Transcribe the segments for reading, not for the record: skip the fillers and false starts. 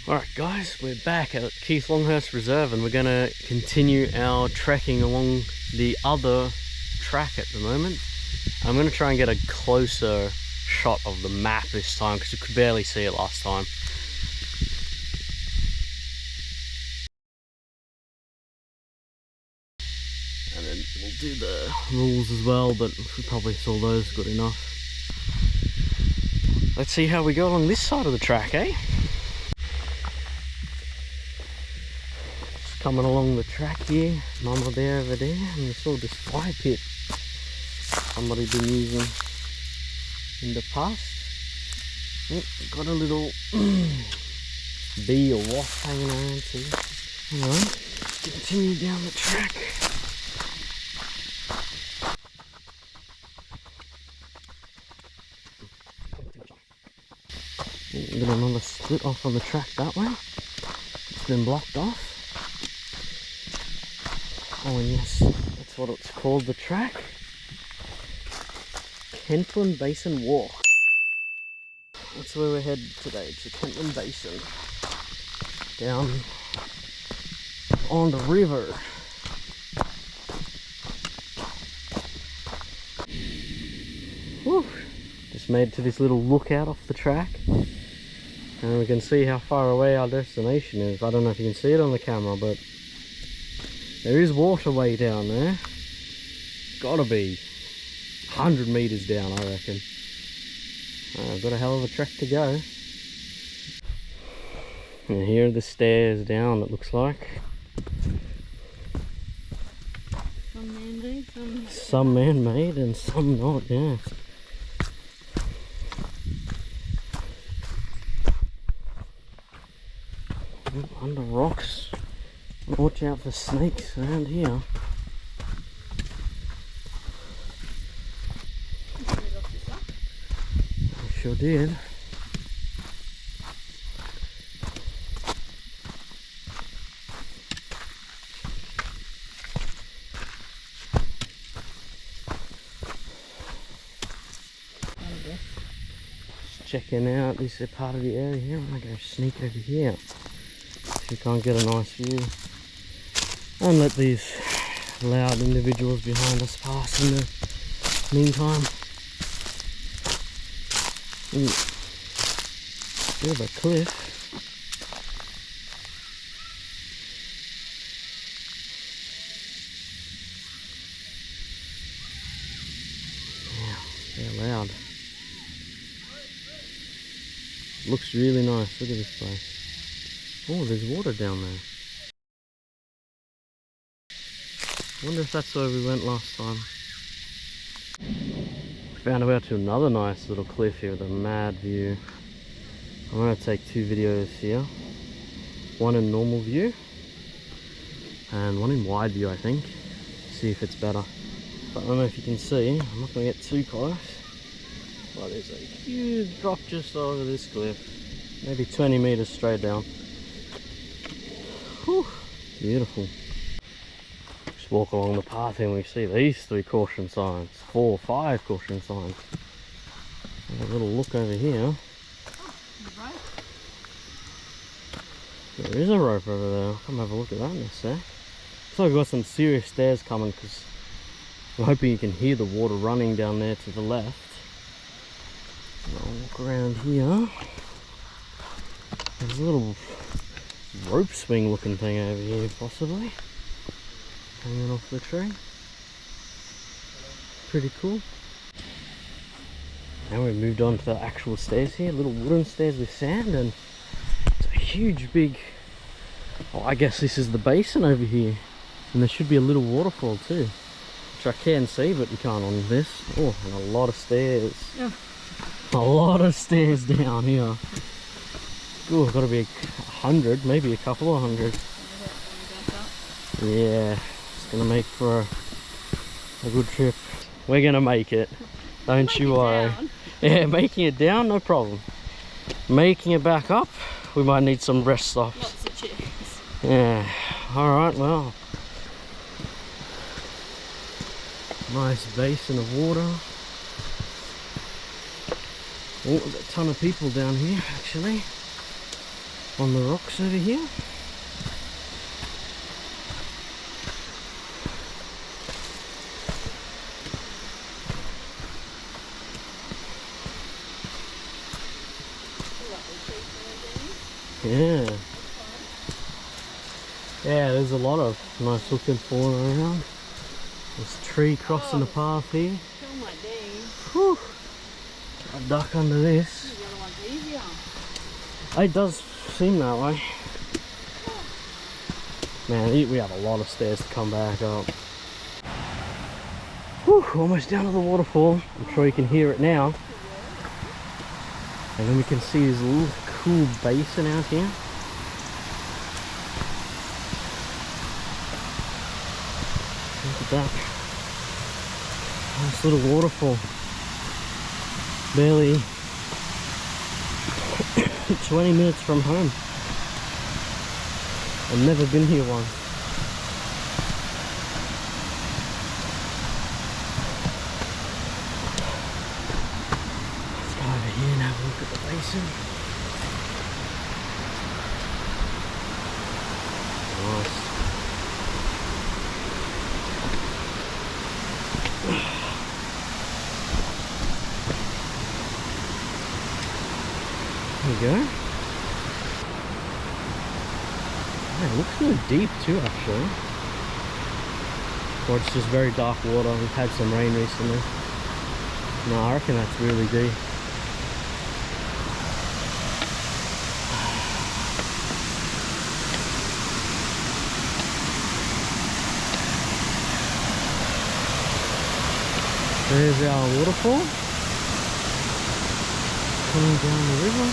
Alright guys, we're back at Keith Longhurst Reserve and we're going to continue our trekking along the other track at the moment. I'm going to try and get a closer shot of the map this time because you could barely see it last time. And then we'll do the rules as well, but we probably saw those good enough. Let's see how we go along this side of the track, eh? Coming along the track here, Mama Bear over there, and we saw this fire pit somebody's been using in the past. Oh, got a little bee or wasp hanging around too. Alright, continue down the track. Got another split off on the track that way. It's been blocked off. Oh yes, that's what it's called, the track. Kentlyn Basin Walk. That's where we're headed today, to Kentlyn Basin. Down on the river. Whew. Just made it to this little lookout off the track. And we can see how far away our destination is. I don't know if you can see it on the camera, but there is water way down there. Gotta be 100 meters down, I reckon. I've got a hell of a trek to go. And here are the stairs down, it looks like. Some man-made, some man-made and some not, yes. Under rocks. Watch out for snakes around here. I sure did. Just checking out this part of the area here. I'm gonna go sneak over here so you can't get a nice view. And let these loud individuals behind us pass in the meantime. Bit of a cliff. Yeah, they're loud. Looks really nice. Look at this place. Oh, there's water down there. I wonder if that's where we went last time. We found our way out to another nice little cliff here with a mad view. I'm going to take two videos here. One in normal view and one in wide view, I think. See if it's better. But I don't know if you can see. I'm not going to get too close. But there's a huge drop just over this cliff. Maybe 20 meters straight down. Whew, beautiful. Walk along the path and we see these 3 caution signs, 4, 5 caution signs. Have a little look over here. There is a rope over there. I'll come have a look at that in a sec. So we've got some serious stairs coming because I'm hoping you can hear the water running down there to the left. I'll walk around here. There's a little rope swing looking thing over here possibly. Hanging off the tree. Pretty cool. Now we've moved on to the actual stairs here, little wooden stairs with sand, and it's a huge big, oh, I guess this is the basin over here. And there should be a little waterfall too, which I can see, but you can't on this. Oh, and a lot of stairs. Yeah. A lot of stairs down here. Oh, gotta be 100, maybe a couple of 100. Yeah. Gonna make for a good trip. We're gonna make it, don't you worry. Yeah, making it down, no problem. Making it back up, we might need some rest stops. Lots of chairs. Yeah, alright, well. Nice basin of water. Oh, there's a ton of people down here actually. on the rocks over here. Yeah. Yeah, there's a lot of nice looking fauna around. There's a tree crossing the path here. Oh my days. Whew. A duck under this. The other one's easier. It does seem that way. Man, we have a lot of stairs to come back up. Whew, almost down to the waterfall. I'm sure you can hear it now. And then we can see this little cool basin out here. Look at that. Nice little waterfall. Barely 20 minutes from home. I've never been here once. Let's go over here and have a look at the basin. Nice. There we go. Man, it looks really deep too, actually. Or it's just very dark water. We've had some rain recently. No, I reckon that's really deep. There's our waterfall coming down the river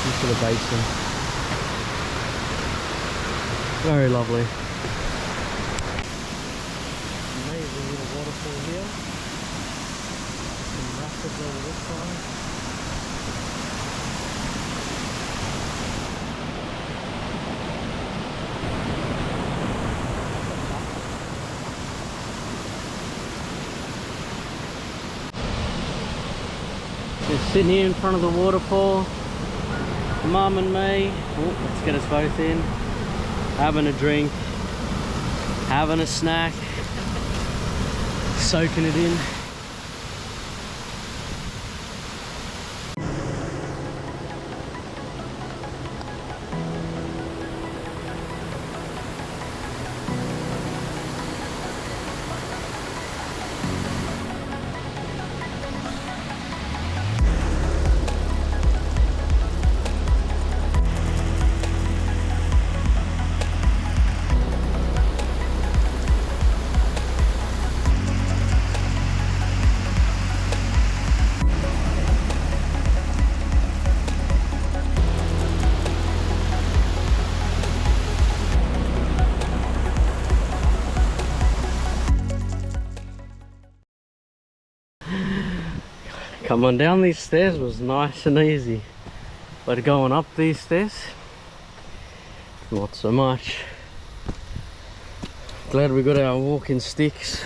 into the basin. Very lovely. Amazing little waterfall here. Some rapids over this side. Just sitting here in front of the waterfall, Mum and me. Oh, let's get us both in. Having a drink, having a snack, soaking it in. Coming down these stairs was nice and easy, but going up these stairs, not so much. Glad we got our walking sticks.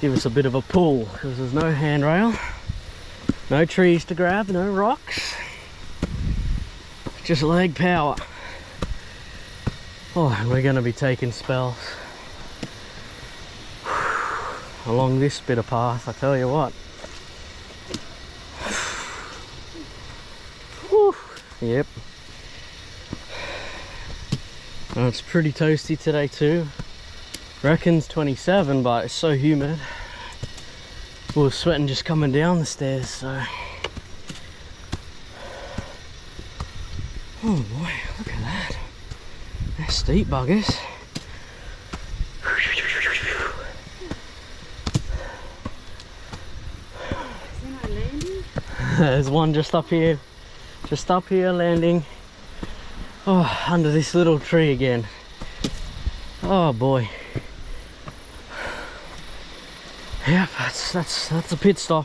Give us a bit of a pull, because there's no handrail, no trees to grab, no rocks, just leg power. Oh, we're going to be taking spells along this bit of path, I tell you what. Yep. Oh, it's pretty toasty today too. Reckon's 27, but it's so humid. We were sweating just coming down the stairs, so. Oh boy, look at that. They're steep buggers. There's one just up here. Just up here landing. Oh, under this little tree again. Oh boy. Yep, that's a pit stop.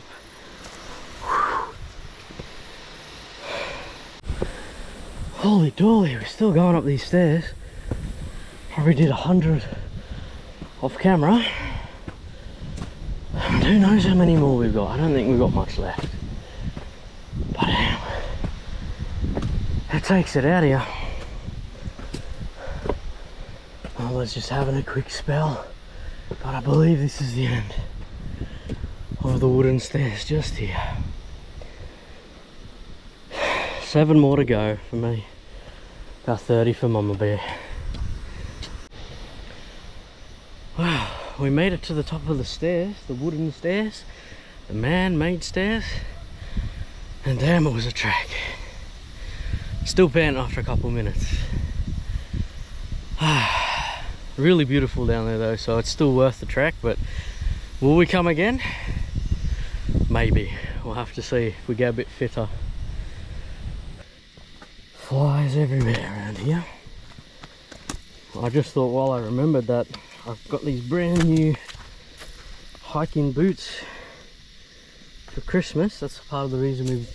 Holy dooly, we're still going up these stairs. Probably did 100 off camera. And who knows how many more we've got. I don't think we've got much left. But It takes it out of you. I was just having a quick spell, but I believe this is the end of the wooden stairs just here. 7 more to go for me, about 30 for Mama Bear. Wow, we made it to the top of the stairs, the wooden stairs, the man-made stairs, and damn, it was a trek. Still panting after a couple of minutes. Really beautiful down there though, so it's still worth the trek, but will we come again? Maybe. We'll have to see if we get a bit fitter. Flies everywhere around here. I just thought while I remembered that I've got these brand new hiking boots for Christmas. That's part of the reason we've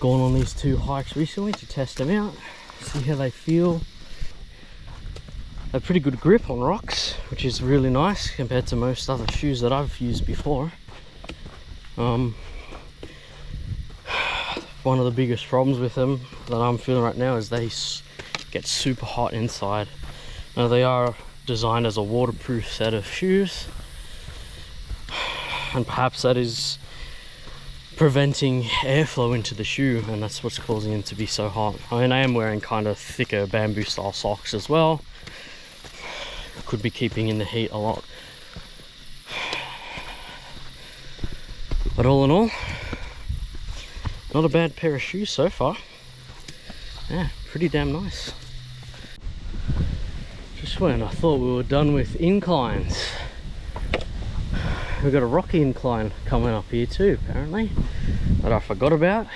gone on these 2 hikes recently, to test them out, see how they feel. A pretty good grip on rocks, which is really nice compared to most other shoes that I've used before. One of the biggest problems with them that I'm feeling right now is they get super hot inside. Now, they are designed as a waterproof set of shoes, and perhaps that is preventing airflow into the shoe, and that's what's causing them to be so hot. I mean, I am wearing kind of thicker bamboo style socks as well. Could be keeping in the heat a lot, but all in all, not a bad pair of shoes so far. Yeah, pretty damn nice. Just when I thought we were done with inclines, we've got a rocky incline coming up here too, apparently, that I forgot about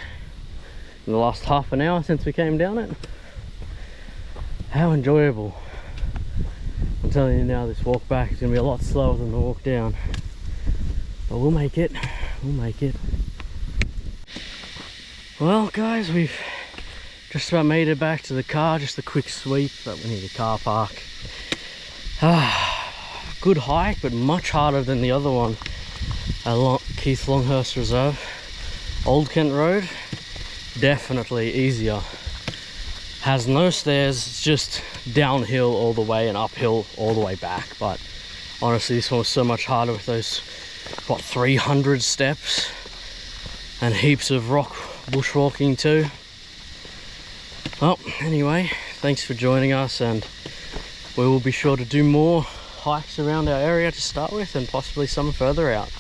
in the last half an hour since we came down it. How enjoyable. I'm telling you now, this walk back is going to be a lot slower than the walk down, but we'll make it. We'll make it. Well guys, we've just about made it back to the car. Just a quick sweep, but we need a car park. Good hike, but much harder than the other one at Keith Longhurst Reserve. Old Kent Road, definitely easier. Has no stairs, it's just downhill all the way and uphill all the way back. But honestly, this one was so much harder with those, what, 300 steps and heaps of rock bushwalking too. Well, anyway, thanks for joining us, and we will be sure to do more hikes around our area to start with, and possibly some further out.